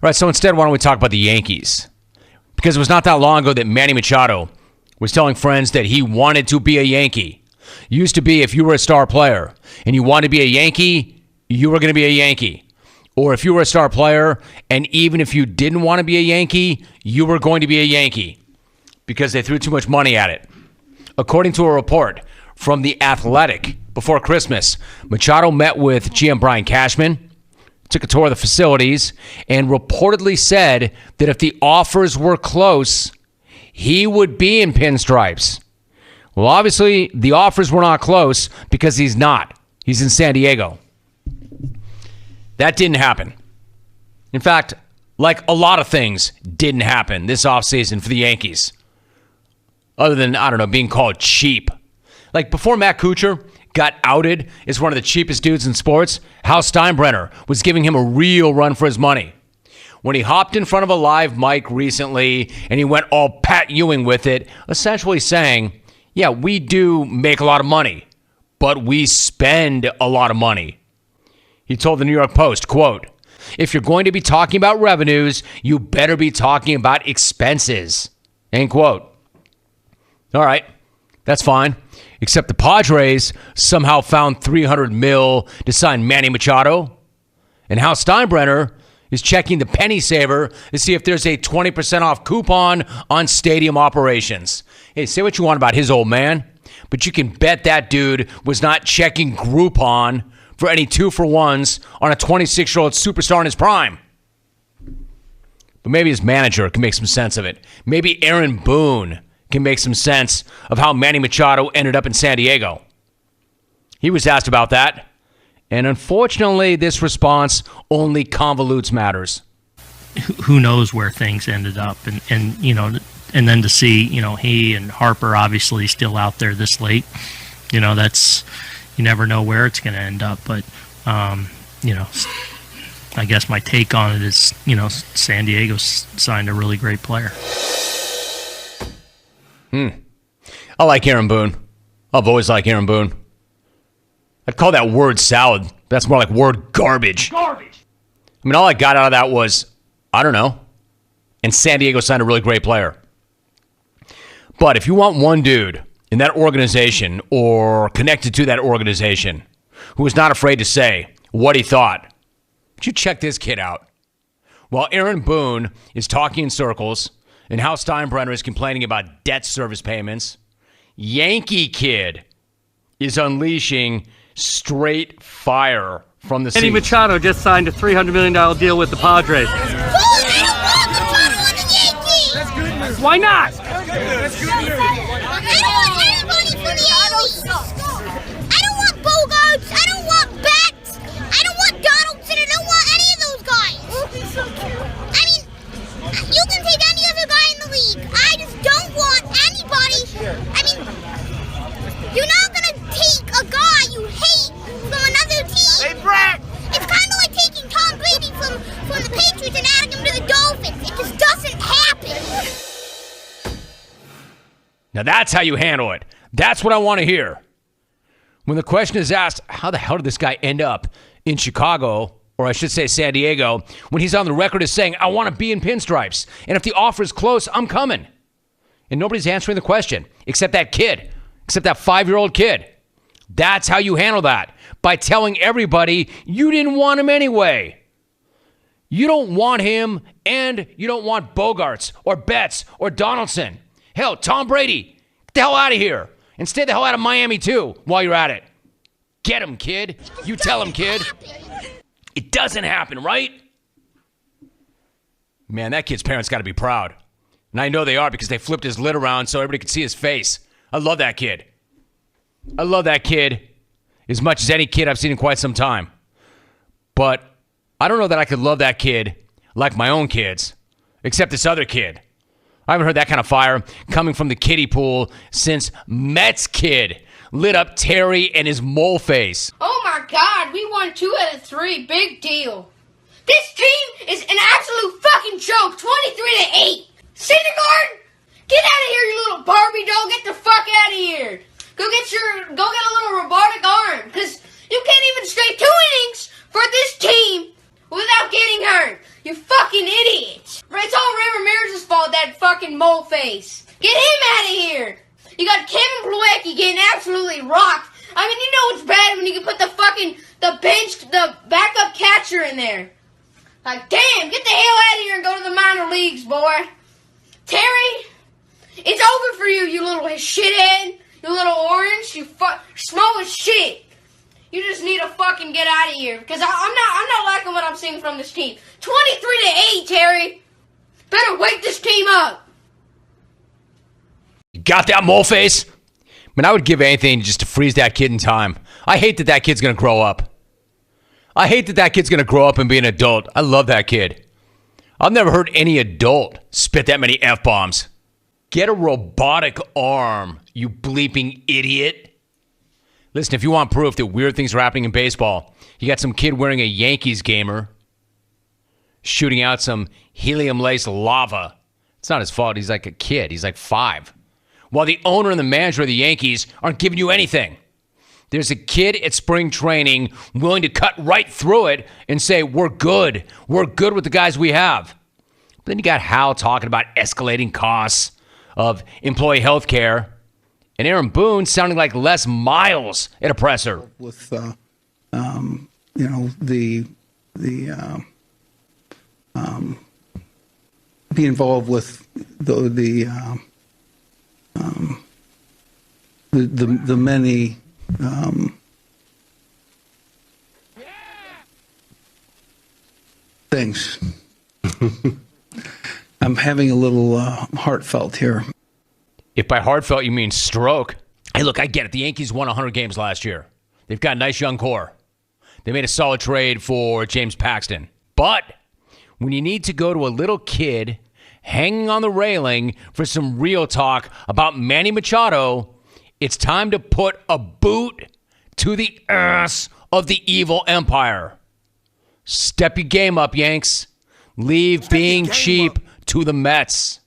right, so instead, why don't we talk about the Yankees? Because it was not that long ago that Manny Machado was telling friends that he wanted to be a Yankee. Used to be if you were a star player and you wanted to be a Yankee, you were going to be a Yankee. Or if you were a star player and even if you didn't want to be a Yankee, you were going to be a Yankee because they threw too much money at it. According to a report from The Athletic, before Christmas, Machado met with GM Brian Cashman, took a tour of the facilities, and reportedly said that if the offers were close, he would be in pinstripes. Well, obviously, the offers were not close because he's not. He's in San Diego. That didn't happen. In fact, like a lot of things didn't happen this offseason for the Yankees. Other than, I don't know, being called cheap. Like before Matt Kuchar got outed as one of the cheapest dudes in sports, Hal Steinbrenner was giving him a real run for his money. When he hopped in front of a live mic recently and he went all Pat Ewing with it, essentially saying, yeah, we do make a lot of money, but we spend a lot of money. He told the New York Post, quote, if you're going to be talking about revenues, you better be talking about expenses, end quote. All right, that's fine. Except the Padres somehow found $300 million to sign Manny Machado. And Hal Steinbrenner is checking the penny saver to see if there's a 20% off coupon on stadium operations. Hey, say what you want about his old man, but you can bet that dude was not checking Groupon for any 2-for-1s on a 26-year-old superstar in his prime. But maybe his manager can make some sense of it. Maybe Aaron Boone can make some sense of how Manny Machado ended up in San Diego. He was asked about that, and unfortunately, this response only convolutes matters. Who knows where things ended up, and you know, and then to see, you know, he and Harper obviously still out there this late, you know, that's, you never know where it's going to end up, but you know, I guess my take on it is, you know, San Diego signed a really great player. I like Aaron Boone. I've always liked Aaron Boone. I'd call that word salad. That's more like word garbage. Garbage. I mean, all I got out of that was, I don't know. And San Diego signed a really great player. But if you want one dude in that organization or connected to that organization who was not afraid to say what he thought, would you check this kid out? While Aaron Boone is talking in circles and Hal Steinbrenner is complaining about debt service payments, Yankee kid is unleashing straight fire from the Manny Machado just signed a $300 million deal with the Padres. Why not? That's good news. I don't want anybody for the Yankees. I don't want Bogarts. I don't want Betts. I don't want Donaldson. I don't want any of those guys. I mean, you can take any other guy in the league. I just don't want anybody. I mean, you're not going to take a guy you hate from another team. Hey, Brett. It's kind of like taking Tom Brady from the Patriots and adding him to the Dolphins. It just doesn't happen. Now that's how you handle it. That's what I want to hear. When the question is asked, how the hell did this guy end up in Chicago, or I should say San Diego, when he's on the record as saying, I want to be in pinstripes, and if the offer is close, I'm coming. And nobody's answering the question, except that kid, except that 5-year-old kid. That's how you handle that, by telling everybody you didn't want him anyway. You don't want him, and you don't want Bogarts, or Betts, or Donaldson. Hell, Tom Brady, get the hell out of here. And stay the hell out of Miami, too, while you're at it. Get him, kid. You tell him, kid. It doesn't happen, right? Man, that kid's parents got to be proud. And I know they are because they flipped his lid around so everybody could see his face. I love that kid. I love that kid as much as any kid I've seen in quite some time. But I don't know that I could love that kid like my own kids, except this other kid. I haven't heard that kind of fire coming from the kiddie pool since Mets kid lit up Terry and his mole face. Oh my God, we won 2 out of 3. Big deal. This team is an absolute fucking joke. 23-8. Syndergaard, get out of here, you little Barbie doll. Get the fuck out of here. Go get a little robotic arm, because you can't even stay 2 innings for this team without getting hurt. You fucking that fucking mole face. Get him out of here. You got Kevin Plawecki getting absolutely rocked. I mean, you know it's bad when you can put the backup catcher in there. Like, damn, get the hell out of here and go to the minor leagues, boy. Terry, it's over for you, you little shithead. You little orange. You small as shit. You just need to fucking get out of here. Because I'm not liking what I'm seeing from this team. 23-8, Terry. Better wake this team up. You got that, mole face? Man, I would give anything just to freeze that kid in time. I hate that kid's going to grow up. I hate that kid's going to grow up and be an adult. I love that kid. I've never heard any adult spit that many F-bombs. Get a robotic arm, you bleeping idiot. Listen, if you want proof that weird things are happening in baseball, you got some kid wearing a Yankees gamer shooting out some helium-laced lava. It's not his fault. He's like a kid. He's like 5. While the owner and the manager of the Yankees aren't giving you anything. There's a kid at spring training willing to cut right through it and say, we're good. We're good with the guys we have. But then you got Hal talking about escalating costs of employee health care, and Aaron Boone sounding like Les Miles at a presser. With, be involved with the many things. I'm having a little heartfelt here. If by heartfelt you mean stroke. Hey, look, I get it. The Yankees won 100 games last year. They've got a nice young core. They made a solid trade for James Paxton. But when you need to go to a little kid hanging on the railing for some real talk about Manny Machado, it's time to put a boot to the ass of the evil empire. Step your game up, Yanks. Leave being cheap to the Mets.